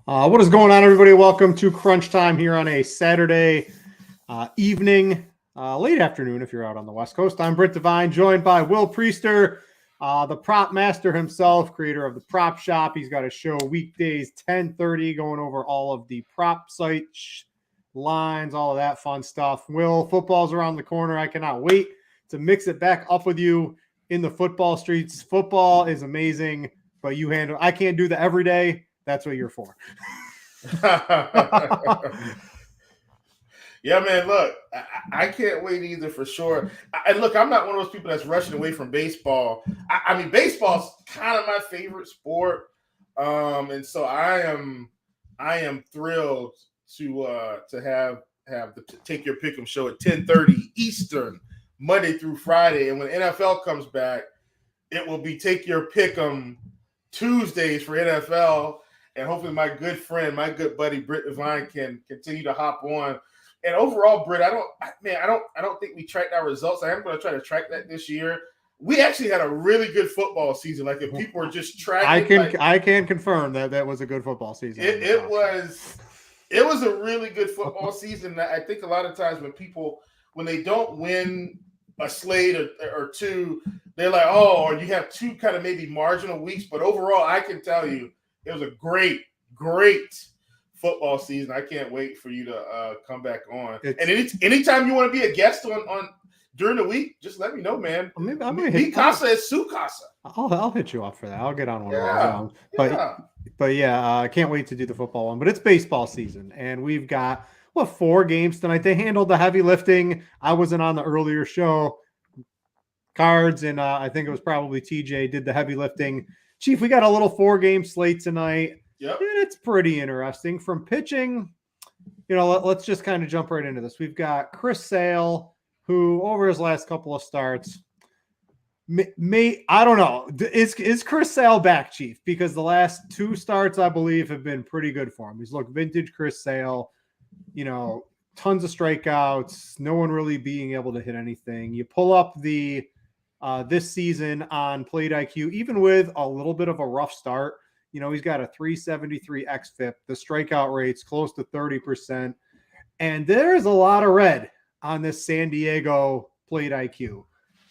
What is going on, everybody? Welcome to Crunch Time here on a Saturday evening, late afternoon if you're out on the West Coast. I'm Britt Devine, joined by Will Priester, the prop master himself, creator of the Prop Shop. He's got a show weekdays 10:30, going over all of the prop sites, lines, all of that fun stuff. Will, football's around the corner. I cannot wait to mix it back up with you in the football streets. Football is amazing, but I can't do that every day. That's what you're for. Yeah, man, look, I can't wait either for sure. And look, I'm not one of those people that's rushing away from baseball. I mean, baseball's kind of my favorite sport. And so I am thrilled to have the Take Your Pick'em show at 10:30 Eastern, Monday through Friday. And when NFL comes back, it will be Take Your Pick'em Tuesdays for NFL. And hopefully my good friend, my good buddy, Britt Devine can continue to hop on. And overall, Britt, I don't think we tracked our results. I am going to try to track that this year. We actually had a really good football season. Like if people are just tracking, I can confirm that was a good football season. It was a really good football season. I think a lot of times when they don't win a slate or two, they're like, oh, or you have two kind of maybe marginal weeks. But overall, I can tell you, it was a great football season. I can't wait for you to come back on. And anytime you want to be a guest on during the week, just let me know, man. Maybe I'm gonna hit Casa is su casa. I'll hit you up for that. I'll get on one of those. But I can't wait to do the football one. But it's baseball season, and we've got 4 games tonight. They handled the heavy lifting. I wasn't on the earlier show. Cards and I think it was probably TJ did the heavy lifting. Chief, we got a little 4-game slate tonight. Yep. And it's pretty interesting. From pitching, let's just kind of jump right into this. We've got Chris Sale, who over his last couple of starts, I don't know. Is Chris Sale back, Chief? Because the last 2 starts, I believe, have been pretty good for him. He's looked vintage Chris Sale, tons of strikeouts, no one really being able to hit anything. You pull up the this season on Plate IQ, even with a little bit of a rough start, he's got a 373 xFIP. The strikeout rate's close to 30%. And there's a lot of red on this San Diego Plate IQ.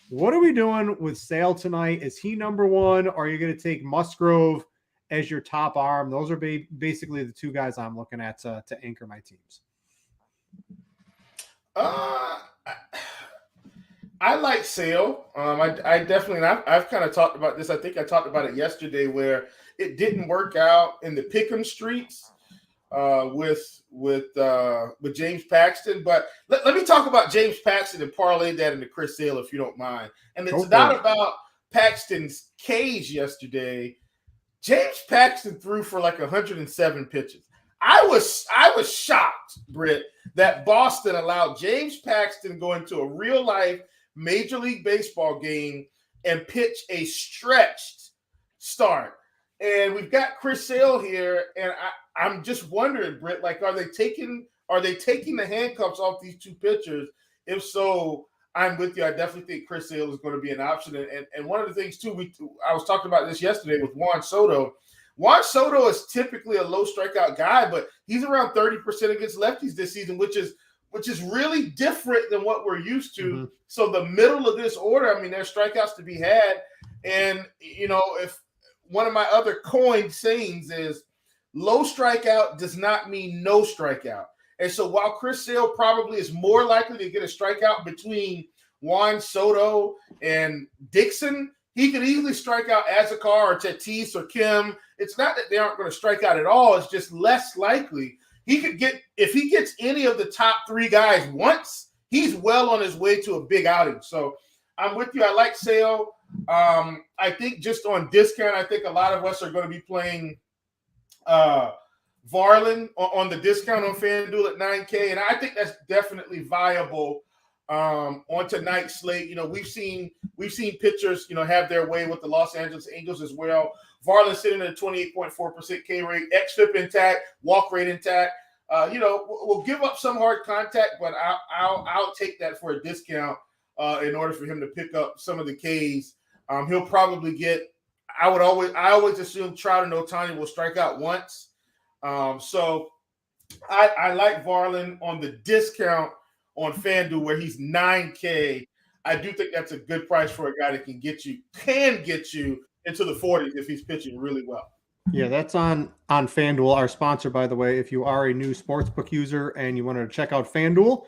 What are we doing with Sale tonight? Is he number 1? Or are you going to take Musgrove as your top arm? Those are basically the 2 guys I'm looking at to anchor my teams. I like Sale. I definitely, and I've kind of talked about this. I think I talked about it yesterday where it didn't work out in the pick'em streets with James Paxton. But let me talk about James Paxton and parlay that into Chris Sale, if you don't mind. And it's not about Paxton's K's yesterday. James Paxton threw for like 107 pitches. I was shocked, Britt, that Boston allowed James Paxton to go into a real life Major League Baseball game and pitch a stretched start. And we've got Chris Sale here, and I'm just wondering, Britt, like, are they taking the handcuffs off these 2 pitchers? If so, I'm with you. I definitely think Chris Sale is going to be an option. And one of the things too, I was talking about this yesterday with Juan Soto. Juan Soto is typically a low strikeout guy, but he's around 30% against lefties this season, which is really different than what we're used to. Mm-hmm. So the middle of this order, I mean, there's strikeouts to be had. And, if one of my other coined sayings is low strikeout does not mean no strikeout. And so while Chris Sale probably is more likely to get a strikeout between Juan Soto and Dixon, he could easily strike out Azekar or Tatis or Kim. It's not that they aren't going to strike out at all. It's just less likely. If he gets any of the top 3 guys once, he's well on his way to a big outing. So I'm with you. I like Sale. I think just on discount, I think a lot of us are going to be playing Varlin on the discount on Fanduel at $9K. And I think that's definitely viable on tonight's slate. We've seen pitchers, have their way with the Los Angeles Angels as well. Varlin sitting at a 28.4% K rate, xFIP intact, walk rate intact. We'll give up some hard contact, but I'll take that for a discount in order for him to pick up some of the Ks. He'll probably get. I always assume Trout and Ohtani will strike out once. So I like Varland on the discount on Fanduel where he's 9K. I do think that's a good price for a guy that can get you into the 40s if he's pitching really well. Yeah, that's on FanDuel, our sponsor, by the way. If you are a new sportsbook user and you want to check out FanDuel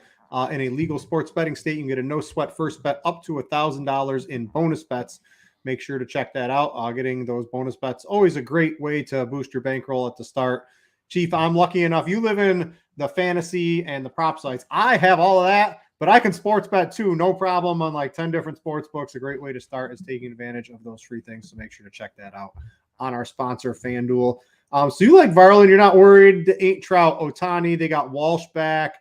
in a legal sports betting state, you can get a no sweat first bet up to $1,000 in bonus bets. Make sure to check that out. Getting those bonus bets, always a great way to boost your bankroll at the start. Chief, I'm lucky enough. You live in the fantasy and the prop sites. I have all of that, but I can sports bet too. No problem on like 10 different sports books. A great way to start is taking advantage of those free things. So make sure to check that out on our sponsor, FanDuel. So you like Varland. You're not worried. The 8 Trout, Ohtani. They got Walsh back.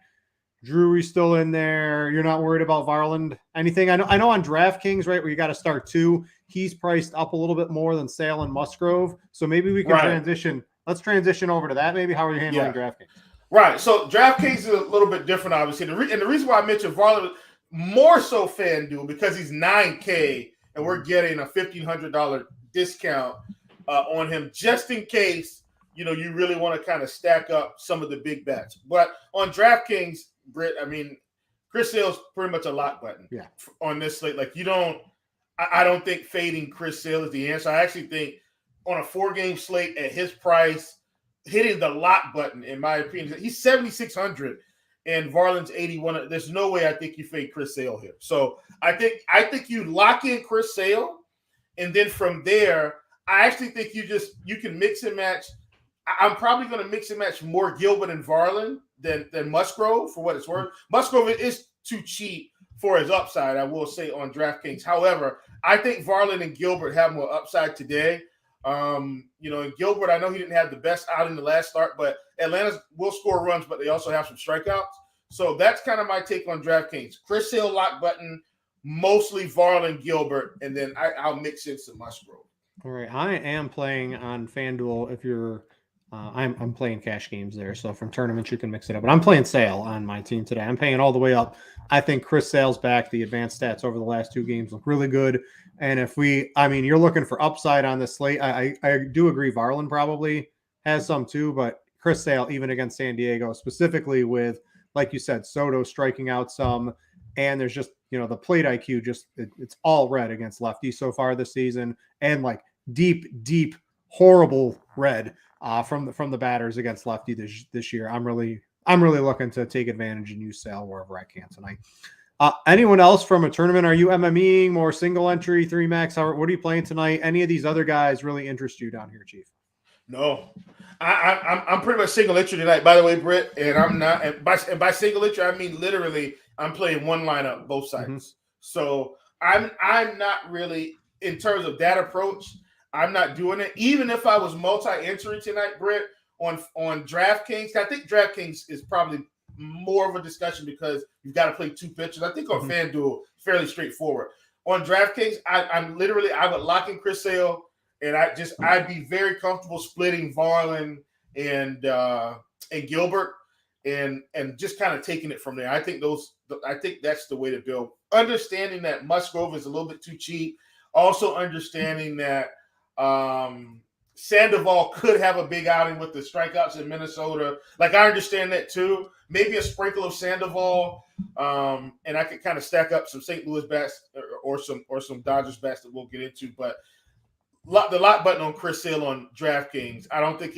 Drury's still in there. You're not worried about Varland. Anything? I know on DraftKings, right, where you got to start 2, he's priced up a little bit more than Sale and Musgrove. So maybe we can transition. Let's transition over to that. Maybe how are you handling DraftKings? Right. So DraftKings is a little bit different, obviously. And the reason why I mentioned Varland more so FanDuel because he's 9K and we're getting a $1,500 discount on him just in case you really want to kind of stack up some of the big bets. But on DraftKings, Britt, I mean, Chris Sale's pretty much a lock button on this slate. Like I don't think fading Chris Sale is the answer. I actually think on a 4-game slate at his price, hitting the lock button, in my opinion, he's 7,600 and Varland's 81. There's no way I think you fade Chris Sale here. So I think you lock in Chris Sale, and then from there, I actually think you can mix and match. I'm probably going to mix and match more Gilbert and Varland than Musgrove for what it's worth. Musgrove is too cheap for his upside, I will say, on DraftKings. However, I think Varland and Gilbert have more upside today. And Gilbert, I know he didn't have the best out in the last start, but Atlanta will score runs, but they also have some strikeouts. So that's kind of my take on DraftKings. Chris Sale lock button, mostly Varland, Gilbert, and then I'll mix in some Musgrove. All right, I am playing on FanDuel. If you're, I'm playing cash games there, so from tournaments you can mix it up. But I'm playing Sale on my team today. I'm paying all the way up. I think Chris Sale's back. The advanced stats over the last 2 games look really good. And if you're looking for upside on this slate, I do agree Varland probably has some too, but Chris Sale, even against San Diego, specifically with, like you said, Soto striking out some, and there's just, the plate IQ, it's all red against lefties so far this season, and like deep, horrible red from the batters against lefty this year. I'm really looking to take advantage and use Sale wherever I can tonight. Anyone else from a tournament? Are you MMEing more single entry, 3 max? What are you playing tonight? Any of these other guys really interest you down here, Chief? No, I'm pretty much single entry tonight. By the way, Britt, and I'm not. And by single entry, I mean literally, I'm playing one lineup, both sides. Mm-hmm. So I'm not really, in terms of that approach, I'm not doing it. Even if I was multi-entry tonight, Britt, on DraftKings, I think DraftKings is probably more of a discussion because you've got to play 2 pitchers. I think on FanDuel, fairly straightforward. On DraftKings, I would lock in Chris Sale, and I'd be very comfortable splitting Varland and Gilbert, and just kind of taking it from there. I think that's the way to build. Understanding that Musgrove is a little bit too cheap. Also understanding that Sandoval could have a big outing with the strikeouts in Minnesota. Like, I understand that too. Maybe a sprinkle of Sandoval, and I could kind of stack up some St. Louis bats or some Dodgers bats that we'll get into. But the lock button on Chris Sale on DraftKings, I don't think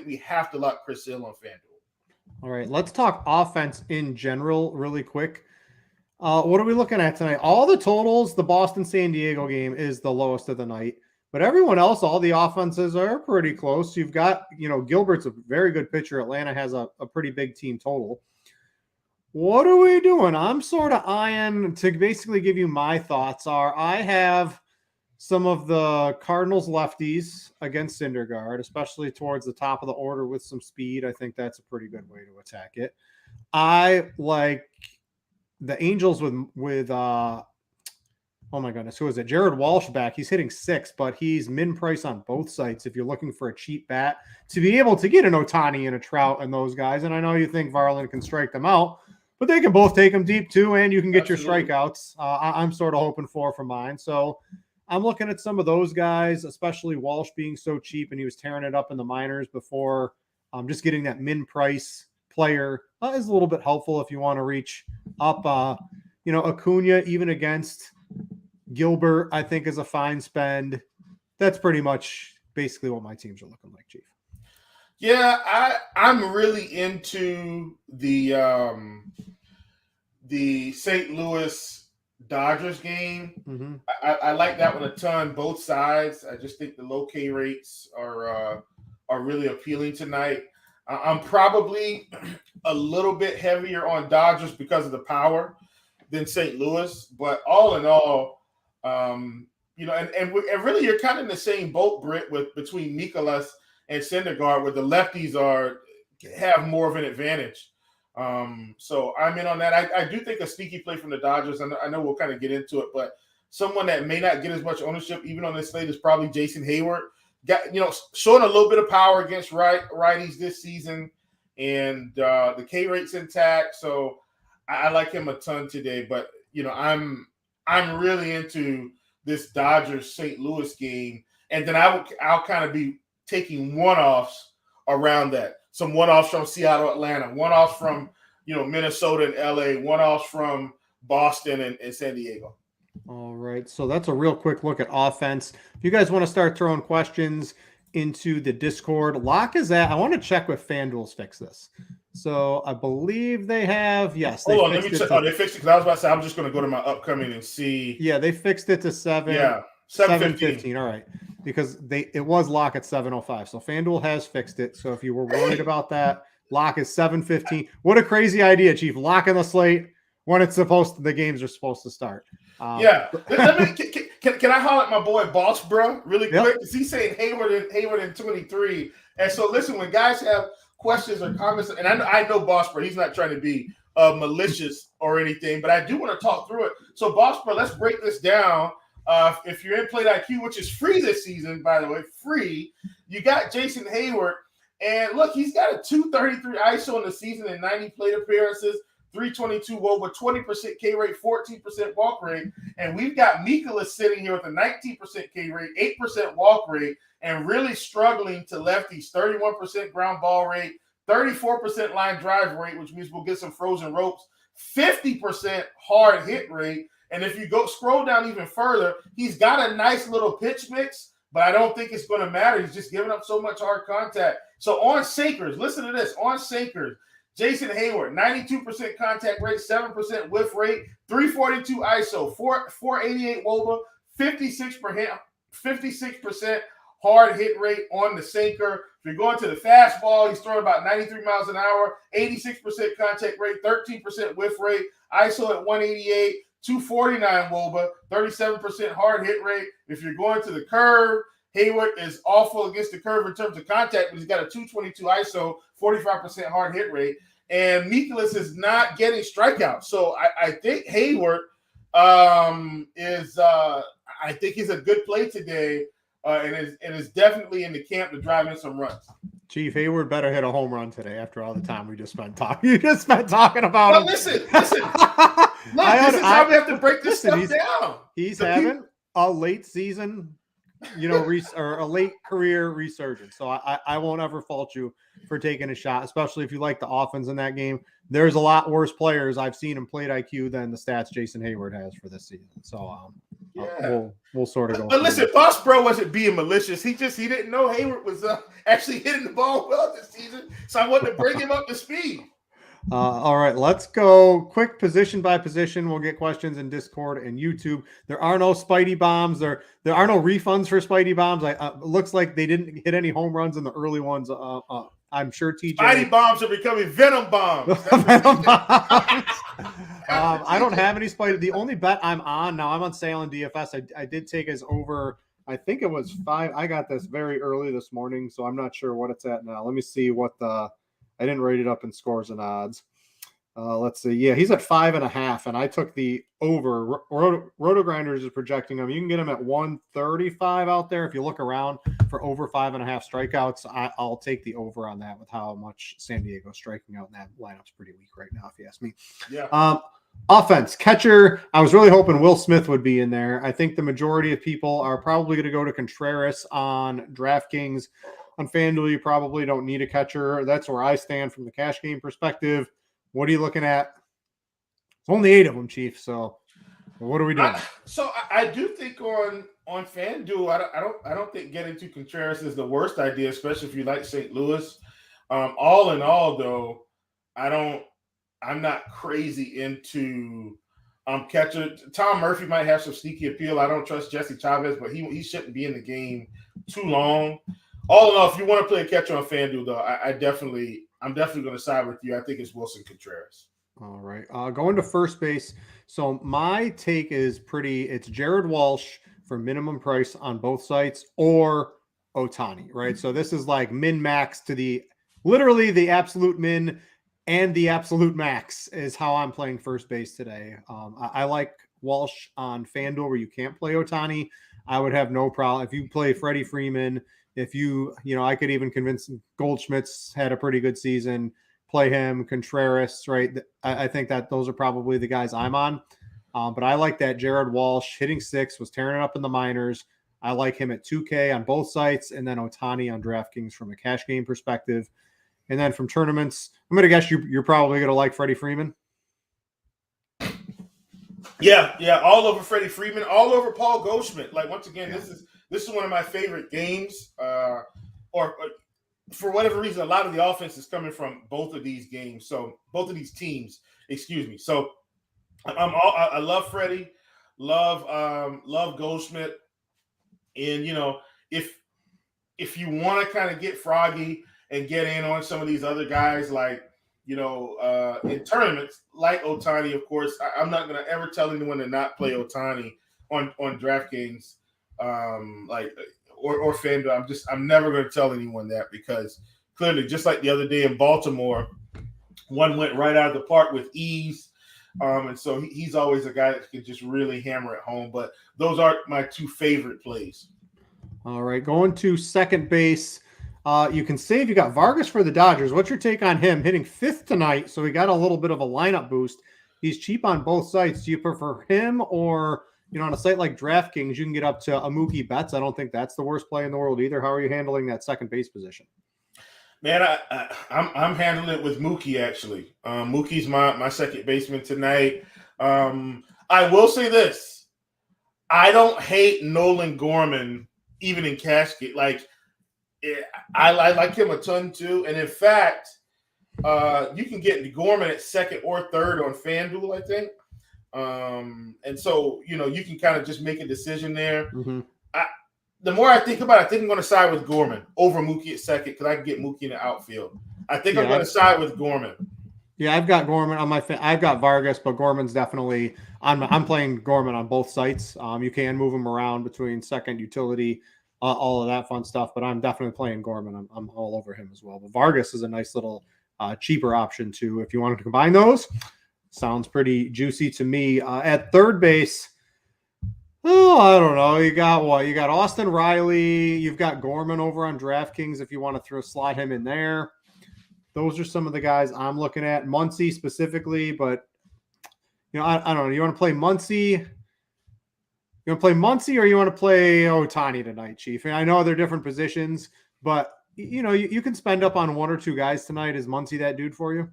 we have to lock Chris Sale on FanDuel. All right, let's talk offense in general really quick. What are we looking at tonight? All the totals, the Boston-San Diego game is the lowest of the night. But everyone else, all the offenses are pretty close. You've got, Gilbert's a very good pitcher. Atlanta has a pretty big team total. What are we doing? I'm sort of eyeing, to basically give you my thoughts I have some of the Cardinals lefties against Syndergaard, especially towards the top of the order with some speed. I think that's a pretty good way to attack it. I like the Angels with oh my goodness, who is it? Jared Walsh back. He's hitting 6, but he's min price on both sites. If you're looking for a cheap bat to be able to get an Ohtani and a Trout and those guys, and I know you think Varland can strike them out, but they can both take them deep too, and you can get your strikeouts. I'm sort of hoping for mine. So I'm looking at some of those guys, especially Walsh being so cheap, and he was tearing it up in the minors before Just getting that min price player is a little bit helpful if you want to reach up. Acuna, even against Gilbert, I think is a fine spend. That's pretty much basically what my teams are looking like, Chief. Yeah, I'm really into the St. Louis Dodgers game. Mm-hmm. I like that one a ton, both sides. I just think the low K rates are really appealing tonight. I'm probably a little bit heavier on Dodgers because of the power than St. Louis, but all in all, and really you're kind of in the same boat, Britt, between Mikolas and Syndergaard, where the lefties have more of an advantage. So I'm in on that. I do think a sneaky play from the Dodgers. I know we'll kind of get into it, but someone that may not get as much ownership even on this slate is probably Jason Hayward. Showing a little bit of power against righties this season, and the K rate's intact. So I like him a ton today. But I'm really into this Dodgers St. Louis game, and then I'll kind of be taking one-offs around that. Some one-offs from Seattle, Atlanta, one-offs from Minnesota and LA, one-offs from Boston and San Diego. All right, so that's a real quick look at offense. If you guys want to start throwing questions into the Discord, Lock is at. I want to check with FanDuel's fix this. So I believe they have. Yes, hold on. Let me check. They fixed it because I was about to say I'm just going to go to my upcoming and see. Yeah, they fixed it to 7. Yeah, 7:15. All right, because it was Lock at 7:05. So FanDuel has fixed it. So if you were worried about that, Lock is 7:15. What a crazy idea, Chief! Locking the slate when the games are supposed to start. Yeah. Can I holler at my boy Boss Bro really quick? Because he's saying Hayward in 23. And so listen, when guys have questions or comments, and I know Boss Bro, he's not trying to be malicious or anything, but I do want to talk through it. So Boss Bro, let's break this down. If you're in Plate IQ, which is free this season, by the way, free, you got Jason Hayward. And look, he's got a 233 ISO in the season and 90 plate appearances. 322 WOBA, 20% K rate, 14% walk rate. And we've got Mikolas sitting here with a 19% K rate, 8% walk rate, and really struggling to lefties, 31% ground ball rate, 34% line drive rate, which means we'll get some frozen ropes, 50% hard hit rate. And if you scroll down even further, he's got a nice little pitch mix, but I don't think it's going to matter. He's just giving up so much hard contact. So on sinkers, listen to this, on sinkers, Jason Hayward, 92% contact rate, 7% whiff rate, 342 ISO, 488 WOBA, 56% hard hit rate on the sinker. If you're going to the fastball, he's throwing about 93 miles an hour, 86% contact rate, 13% whiff rate, ISO at 188, 249 WOBA, 37% hard hit rate. If you're going to the curve, Hayward is awful against the curve in terms of contact, but he's got a 222 ISO, 45% hard hit rate. And Mikolas is not getting strikeouts. So I think Hayward I think he's a good play today and is definitely in the camp to drive in some runs. Chief, Hayward better hit a home run today after all the time we just spent talking. You just spent talking about him. Listen. Look, this is how we have to break this stuff down. He's having a late season or a late career resurgence. So I won't ever fault you for taking a shot, especially if you like the offense in that game. There's a lot worse players I've seen in Plate IQ than the stats Jason Hayward has for this season. So we'll sort of go. But listen, Boss Bro wasn't being malicious. He didn't know Hayward was actually hitting the ball well this season. So I wanted to bring him up to speed. All right, let's go quick position by position. We'll get questions in Discord and YouTube. There are no Spidey bombs. There are no refunds for Spidey bombs. It looks like they didn't hit any home runs in the early ones. I'm sure TJ. Spidey bombs are becoming venom bombs. Venom bombs. I don't have any Spidey. The only bet I'm on now, I'm on sale in DFS. I did take his over. I think it was 5. I got this very early this morning, so I'm not sure what it's at now. Let me see what I didn't rate it up in scores and odds. Let's see. Yeah, he's at 5.5, and I took the over. RotoGrinders is projecting him. You can get him at 135 out there. If you look around for over 5.5 strikeouts, I'll take the over on that with how much San Diego's striking out, and that lineup's pretty weak right now, if you ask me. Yeah. Offense, catcher, I was really hoping Will Smith would be in there. I think the majority of people are probably going to go to Contreras on DraftKings. on FanDuel, you probably don't need a catcher. That's where I stand from the cash game perspective. What are you looking at? It's only 8 of them, Chief. So what are we doing? I do think on FanDuel, I don't think getting to Contreras is the worst idea, especially if you like St. Louis. All in all, though, I'm not crazy into catcher. Tom Murphy might have some sneaky appeal. I don't trust Jesse Chavez, but he shouldn't be in the game too long. All in all, if you want to play a catcher on FanDuel, though, I'm definitely going to side with you. I think it's Wilson Contreras. All right. Going to first base. So my take is it's Jared Walsh for minimum price on both sites or Ohtani, right? So this is like min max to literally the absolute min and the absolute max is how I'm playing first base today. I like Walsh on FanDuel where you can't play Ohtani. I would have no problem if you play Freddie Freeman. If I could even convince Goldschmidt's had a pretty good season. Play him, Contreras, right? I think that those are probably the guys I'm on. But I like that Jared Walsh hitting 6, was tearing it up in the minors. I like him at 2K on both sites, and then Ohtani on DraftKings from a cash game perspective. And then from tournaments, I'm going to guess you're probably going to like Freddie Freeman. Yeah, all over Freddie Freeman, all over Paul Goldschmidt. Like once again, this is one of my favorite games. Or for whatever reason, a lot of the offense is coming from both of these games. So both of these teams, excuse me. So I love Freddie, love Goldschmidt, and if you want to kind of get froggy and get in on some of these other guys, like in tournaments like Ohtani, of course, I'm not going to ever tell anyone to not play Ohtani on DraftKings, or FanDuel. I'm never going to tell anyone that, because clearly, just like the other day in Baltimore, one went right out of the park with ease. And so he's always a guy that can just really hammer it home. But those are my 2 favorite plays. All right, going to second base. You can save. You got Vargas for the Dodgers. What's your take on him hitting 5th tonight? So he got a little bit of a lineup boost. He's cheap on both sites. Do you prefer him, or on a site like DraftKings, you can get up to a Mookie Betts? I don't think that's the worst play in the world either. How are you handling that second base position? Man, I'm handling it with Mookie, actually. Mookie's my second baseman tonight. I will say this. I don't hate Nolan Gorman, even in cash game. I like him a ton, too. And, in fact, you can get Gorman at second or third on FanDuel, I think. And so, you can kind of just make a decision there. Mm-hmm. The more I think about it, I think I'm going to side with Gorman over Mookie at second, because I can get Mookie in the outfield. I think I'm going to side with Gorman. Yeah, I've got Gorman on I've got Vargas, but Gorman's definitely I'm playing Gorman on both sites. You can move him around between second, utility, all of that fun stuff, but I'm definitely playing Gorman. I'm all over him as well. But Vargas is a nice little cheaper option too if you wanted to combine those. Sounds pretty juicy to me. At third base, I don't know. You got what? You got Austin Riley. You've got Gorman over on DraftKings if you want to slot him in there. Those are some of the guys I'm looking at. Muncy specifically, but I don't know. You want to play Muncy? You want to play Muncy, or you want to play Ohtani tonight, Chief? And I know they're different positions, but you can spend up on 1 or 2 guys tonight. Is Muncy that dude for you?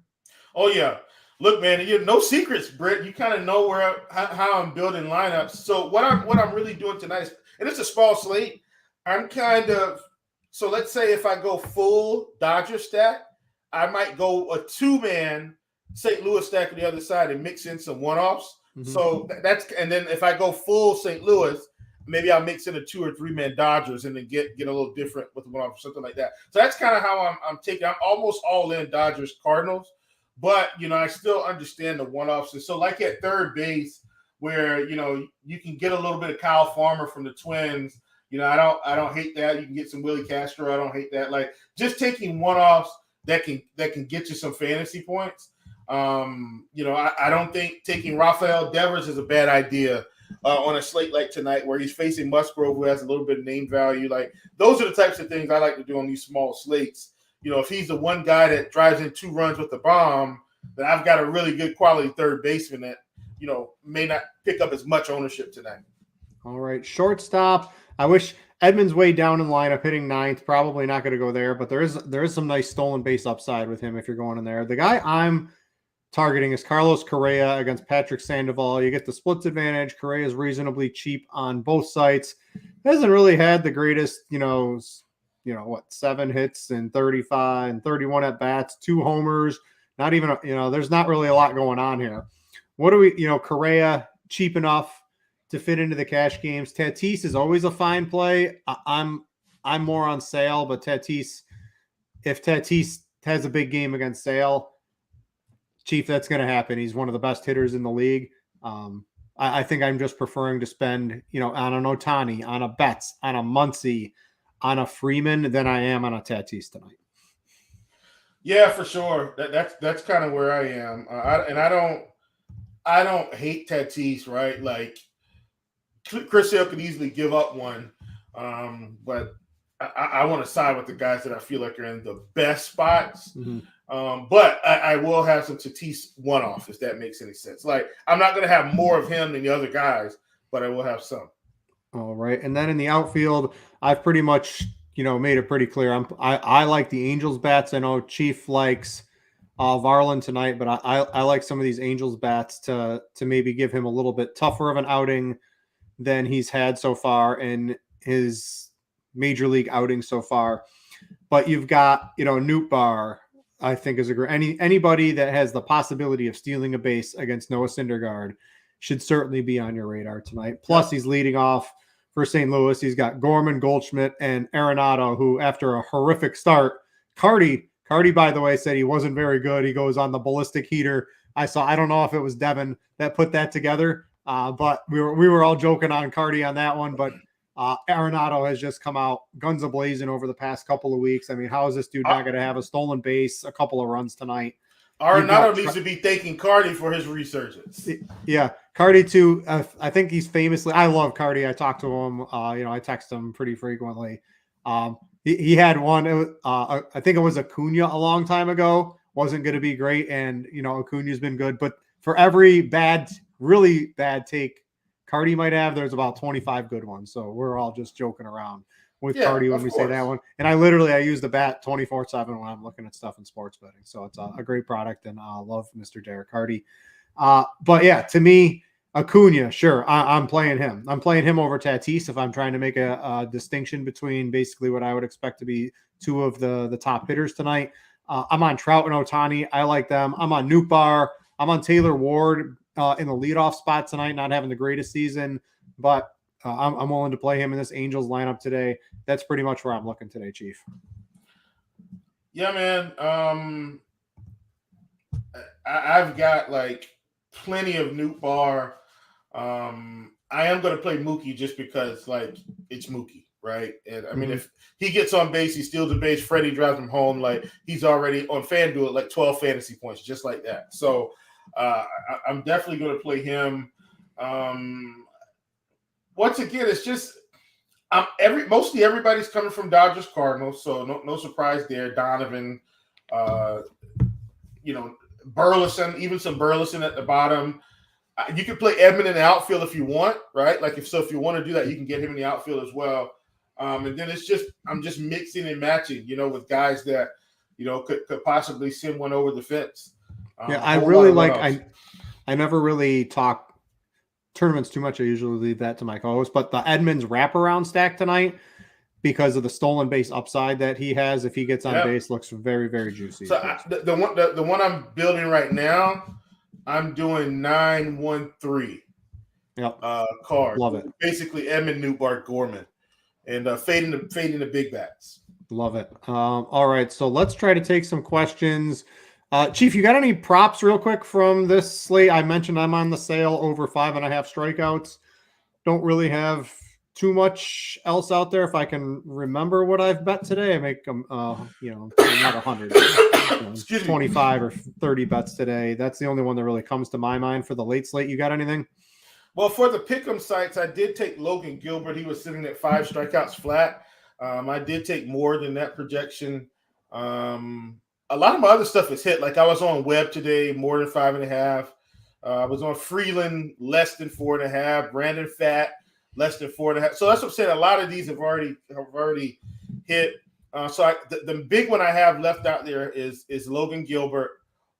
Oh yeah. Look, man, no secrets, Britt. You kind of know how I'm building lineups. So what I'm really doing tonight is, and it's a small slate, so let's say if I go full Dodger stack, I might go a 2-man St. Louis stack on the other side and mix in some one-offs. Mm-hmm. So and then if I go full St. Louis, maybe I'll mix in a 2 or 3-man Dodgers and then get a little different with one-off or something like that. So that's kind of how I'm taking. I'm almost all in Dodgers Cardinals. But, I still understand the one-offs. And so like at third base where, you can get a little bit of Kyle Farmer from the Twins, I don't hate that. You can get some Willie Castro. I don't hate that. Like just taking one-offs that can get you some fantasy points. I don't think taking Rafael Devers is a bad idea on a slate like tonight where he's facing Musgrove, who has a little bit of name value. Like those are the types of things I like to do on these small slates. If he's the one guy that drives in 2 runs with the bomb, then I've got a really good quality third baseman that, may not pick up as much ownership tonight. All right. Shortstop. I wish Edmonds way down in lineup, hitting ninth. Probably not going to go there, but there is some nice stolen base upside with him if you're going in there. The guy I'm targeting is Carlos Correa against Patrick Sandoval. You get the splits advantage. Correa is reasonably cheap on both sites. Hasn't really had the greatest, 7 hits and 35 and 31 at bats, 2 homers. Not even, there's not really a lot going on here. What do we, Correa cheap enough to fit into the cash games. Tatis is always a fine play. I'm more on Sale, but if Tatis has a big game against Sale, Chief, that's going to happen. He's one of the best hitters in the league. I think I'm just preferring to spend, on an Ohtani, on a Betts, on a Muncy, on a Freeman than I am on a Tatis tonight. Yeah, for sure. That's kind of where I am. I don't hate Tatis, right? Like Chris Sale could easily give up one, but I want to side with the guys that I feel like are in the best spots. Mm-hmm. But I will have some Tatis one-off, if that makes any sense. Like, I'm not going to have more of him than the other guys, but I will have some. All right. And then in the outfield, I've pretty much, made it pretty clear. I like the Angels bats. I know Chief likes Varland tonight, but I like some of these Angels bats to maybe give him a little bit tougher of an outing than he's had so far in his major league outing so far. But you've got, Nootbaar, I think is a great anybody that has the possibility of stealing a base against Noah Syndergaard should certainly be on your radar tonight. Plus, he's leading off for St. Louis. He's got Gorman, Goldschmidt, and Arenado, who after a horrific start, Cardi, by the way, said he wasn't very good. He goes on the ballistic heater. I don't know if it was Devin that put that together, but we were all joking on Cardi on that one. But Arenado has just come out guns a-blazing over the past couple of weeks. I mean, how is this dude not going to have a stolen base, a couple of runs tonight? Arenado needs to be thanking Cardi for his resurgence. Yeah, Cardi too. I think he's famously. I love Cardi. I talk to him. I text him pretty frequently. He had one. I think it was Acuna a long time ago. Wasn't going to be great, and Acuna's been good. But for every really bad take Cardi might have, there's about 25 good ones. So we're all just joking around with Cardi when we say that one. And I use the bat 24/7 when I'm looking at stuff in sports betting. So it's a great product, and I love Mr. Derek Cardi. But yeah, to me, Acuna, sure, I'm playing him. I'm playing him over Tatis if I'm trying to make a distinction between basically what I would expect to be two of the top hitters tonight. I'm on Trout and Ohtani. I like them. I'm on Nootbaar. I'm on Taylor Ward in the leadoff spot tonight, not having the greatest season, but I'm willing to play him in this Angels lineup today. That's pretty much where I'm looking today, Chief. Yeah, man. I've got like plenty of Nootbaar. I am going to play Mookie just because like it's Mookie, right? And I mean, if he gets on base, he steals the base, Freddie drives him home, like he's already on Fanduel at like 12 fantasy points, just like that. So I'm definitely going to play him. Once again, it's just mostly everybody's coming from Dodgers Cardinals, so no surprise there. Donovan, Burleson, even some Burleson at the bottom. You can play Edman in the outfield if you want, right? Like if you want to do that, you can get him in the outfield as well. And then I'm just mixing and matching, with guys that could possibly send one over the fence. I really like. I never really talk tournaments too much. I usually leave that to my co-host, but the Edmonds wraparound stack tonight, because of the stolen base upside that he has, if he gets on base, looks very, very juicy. So the one I'm building right now, I'm doing 9-1-3. Yep. Cards. Love it. Basically, Edman, Nootbaar, Gorman, and fading the big bats. Love it. All right, so let's try to take some questions. Chief, you got any props real quick from this slate? I mentioned I'm on the sale over 5.5 strikeouts. Don't really have too much else out there. If I can remember what I've bet today, I make them, not 100, 25 or 30 bets today. That's the only one that really comes to my mind for the late slate. You got anything? Well, for the pick'em sites, I did take Logan Gilbert. He was sitting at 5 strikeouts flat. I did take more than that projection. A lot of my other stuff is hit. Like I was on Webb today, more than 5.5. I was on Freeland, less than 4.5. Brandon Fatt, less than 4.5. So that's what I'm saying. A lot of these have already hit. So the big one I have left out there is Logan Gilbert,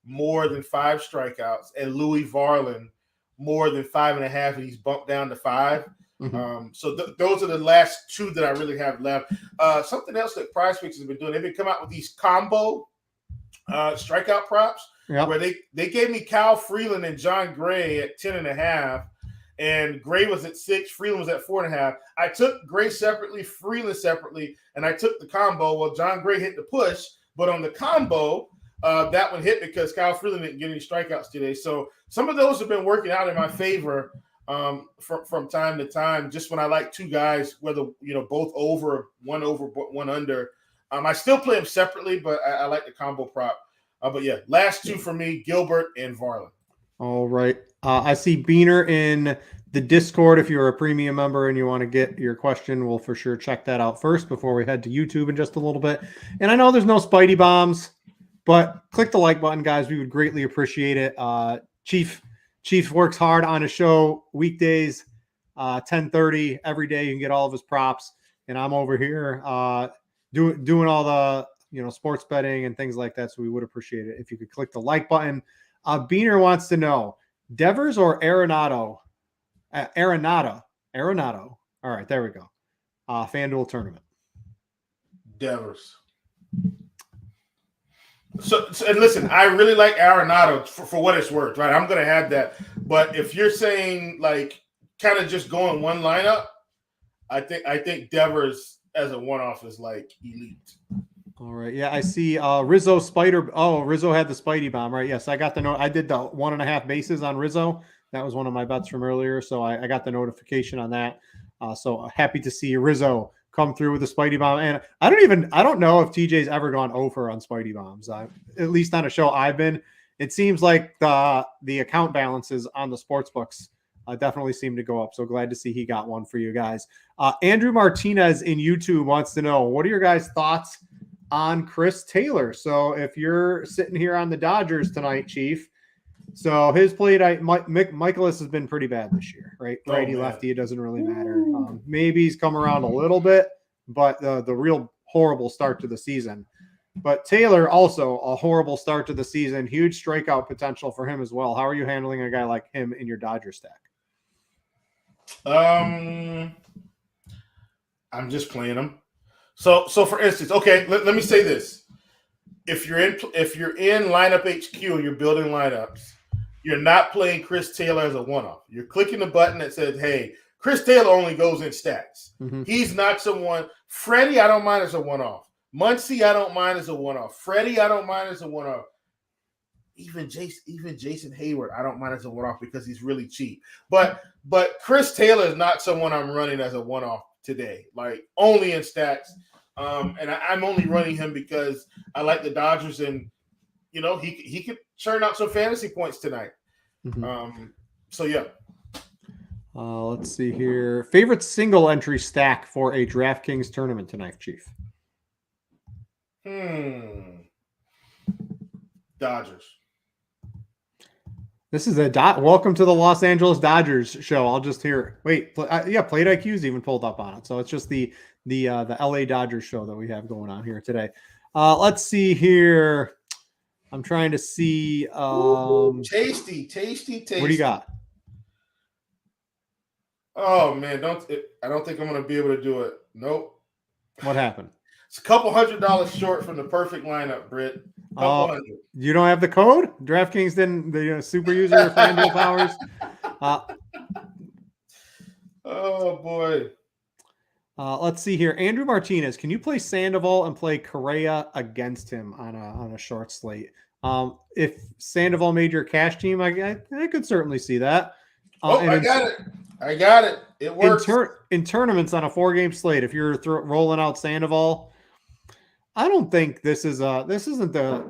more than 5 strikeouts, and Louis Varland, more than 5.5, and he's bumped down to 5. Mm-hmm. So those are the last 2 that I really have left. Something else that PrizePicks has been doing, they've been coming out with these combo strikeout props, where they gave me Kyle Freeland and John Gray at 10.5, and Gray was at 6, Freeland was at 4.5. I took Gray separately, Freeland separately, and I took the combo. Well, John Gray hit the push, but on the combo, that one hit because Kyle Freeland didn't get any strikeouts today. So some of those have been working out in my favor from time to time. Just when I like 2 guys, whether both over, one under. I still play them separately, but I like the combo prop. But yeah, last 2 for me: Gilbert and Varland. All right. I see Beaner in the Discord. If you're a premium member and you want to get your question, we'll for sure check that out first before we head to YouTube in just a little bit. And I know there's no Spidey bombs, but click the like button, guys. We would greatly appreciate it. Chief works hard on a show weekdays, 10:30 every day. You can get all of his props, and I'm over here doing all the sports betting and things like that. So we would appreciate it if you could click the like button. Beaner wants to know, Devers or Arenado? Arenado. All right, there we go. FanDuel tournament. Devers. So and listen, I really like Arenado for what it's worth, right? I'm going to have that. But if you're saying like kind of just going one lineup, I think Devers as a one-off is like elite. All right. Yeah, I see Rizzo Spider. Oh, Rizzo had the Spidey bomb, right? Yes, I got the note. I did the 1.5 bases on Rizzo. That was one of my bets from earlier. So I got the notification on that. So happy to see Rizzo come through with the Spidey bomb. And I don't know if TJ's ever gone over on Spidey bombs. At least on a show I've been. It seems like the account balances on the sports books definitely seem to go up. So glad to see he got one for you guys. Andrew Martinez in YouTube wants to know, what are your guys' thoughts on Chris Taylor? So if you're sitting here on the Dodgers tonight, Chief, so his play, Michaelis has been pretty bad this year, right? Righty, lefty, it doesn't really matter. Maybe he's come around a little bit, but the real horrible start to the season. But Taylor also a horrible start to the season, huge strikeout potential for him as well. How are you handling a guy like him in your Dodger stack? I'm just playing him. So for instance, okay, let me say this: if you're in lineup HQ and you're building lineups, you're not playing Chris Taylor as a one-off. You're clicking the button that says, "Hey, Chris Taylor only goes in stacks." Mm-hmm. He's not someone. Freddie, I don't mind as a one-off. Muncy, I don't mind as a one-off. Freddie, I don't mind as a one-off. Even Jason Hayward, I don't mind as a one-off because he's really cheap. But Chris Taylor is not someone I'm running as a one-off today, like only in stacks. And I'm only running him because I like the Dodgers, and he could churn out some fantasy points tonight. Mm-hmm. So yeah. Let's see here. Favorite single entry stack for a DraftKings tournament tonight, Chief? Dodgers. This is welcome to the Los Angeles Dodgers show. I'll just hear. Wait, Plate IQ's even pulled up on it. So it's just the LA Dodgers show that we have going on here today. Let's see here. I'm trying to see. Tasty. What do you got? Oh man, I don't think I'm going to be able to do it. Nope. What happened? It's a couple $100 short from the perfect lineup, Britt. You don't have the code? DraftKings didn't. The super user FanDuel powers. Oh boy. Let's see here. Andrew Martinez, can you play Sandoval and play Correa against him on a short slate? If Sandoval made your cash team, I could certainly see that. I got it. It works. In tournaments on a 4-game slate, if you're rolling out Sandoval, I don't think this isn't the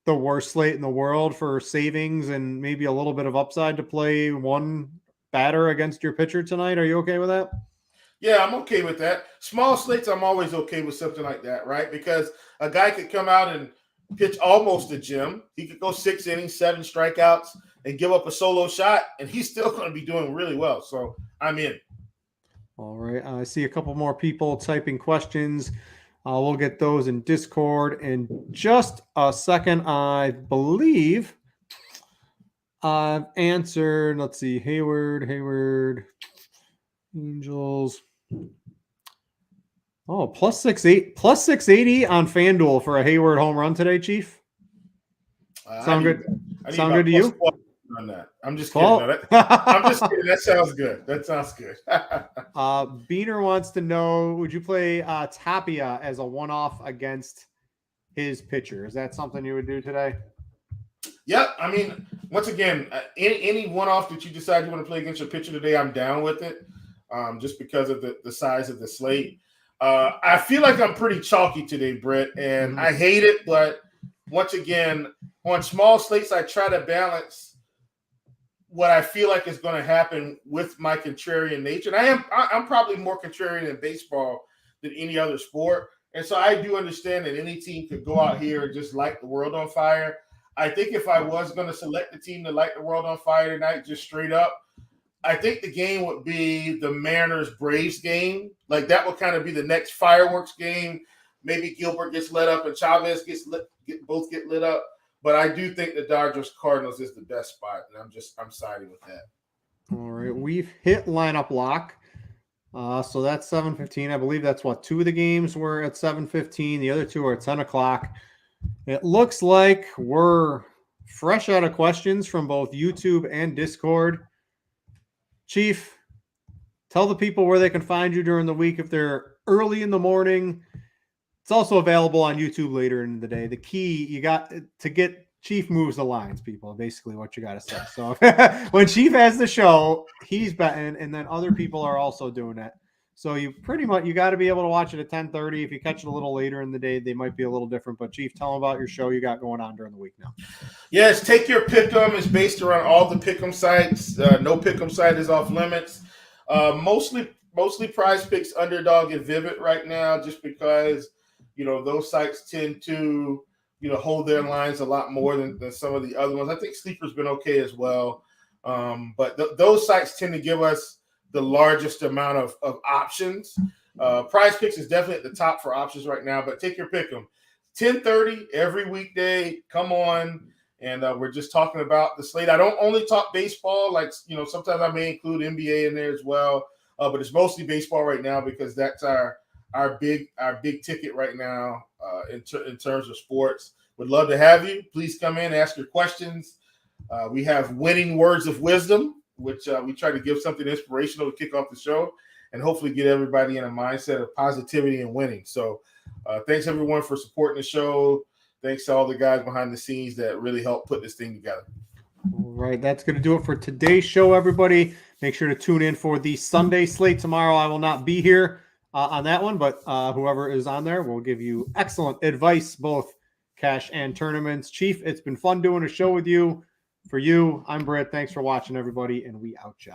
worst slate in the world for savings and maybe a little bit of upside to play one batter against your pitcher tonight. Are you okay with that? Yeah, I'm okay with that. Small slates, I'm always okay with something like that, right? Because a guy could come out and pitch almost a gem. He could go 6 innings, 7 strikeouts, and give up a solo shot, and he's still going to be doing really well. So I'm in. All right. I see a couple more people typing questions. We'll get those in Discord in just a second. I believe I've answered. Let's see. Hayward, Angels. Oh, plus 680 on FanDuel for a Hayward home run today, Chief. Sound good? Sound good to you? On that. I'm just kidding. No, I'm just kidding. That sounds good. That sounds good. Beaner wants to know, would you play Tapia as a one-off against his pitcher? Is that something you would do today? Yeah, I mean, once again, any one-off that you decide you want to play against your pitcher today, I'm down with it, just because of the size of the slate. I feel like I'm pretty chalky today, Brett, and I hate it, but once again, on small slates, I try to balance what I feel like is going to happen with my contrarian nature. And I'm probably more contrarian in baseball than any other sport. And so I do understand that any team could go out here and just light the world on fire. I think if I was going to select the team to light the world on fire tonight, just straight up, I think the game would be the Mariners-Braves game. Like, that would kind of be the next fireworks game. Maybe Gilbert gets lit up and Chavez both get lit up. But I do think the Dodgers-Cardinals is the best spot, and I'm siding with that. All right, we've hit lineup lock. So that's 7:15. I believe that's what, 2 of the games were at 7:15. The other 2 are at 10 o'clock. It looks like we're fresh out of questions from both YouTube and Discord. Chief, tell the people where they can find you during the week if they're early in the morning. It's also available on YouTube later in the day. The key, you got to get Chief moves the lines, people, basically what you got to say. So when Chief has the show, he's betting, and then other people are also doing it. So you got to be able to watch it at 10:30. If you catch it a little later in the day, they might be a little different. But Chief, tell them about your show you got going on during the week now. Yes, Take Your Pick'em is based around all the pick'em sites. No pick'em site is off limits. Mostly Prize Picks, Underdog, and Vivid right now, just because those sites tend to hold their lines a lot more than some of the other ones. I think Sleeper's been okay as well, but those sites tend to give us the largest amount of options. Prize Picks is definitely at the top for options right now, but Take Your Pick'em, 10:30 every weekday. Come on. And we're just talking about the slate. I don't only talk baseball. Like, sometimes I may include NBA in there as well. But it's mostly baseball right now because that's our big ticket right now in terms of sports. Would love to have you. Please come in, ask your questions. We have winning words of wisdom, which we try to give something inspirational to kick off the show and hopefully get everybody in a mindset of positivity and winning. So thanks, everyone, for supporting the show. Thanks to all the guys behind the scenes that really helped put this thing together. All right, that's going to do it for today's show, everybody. Make sure to tune in for the Sunday slate tomorrow. I will not be here on that one, but whoever is on there will give you excellent advice, both cash and tournaments. Chief, it's been fun doing a show with you. For you, I'm Brett. Thanks for watching, everybody, and we out ya.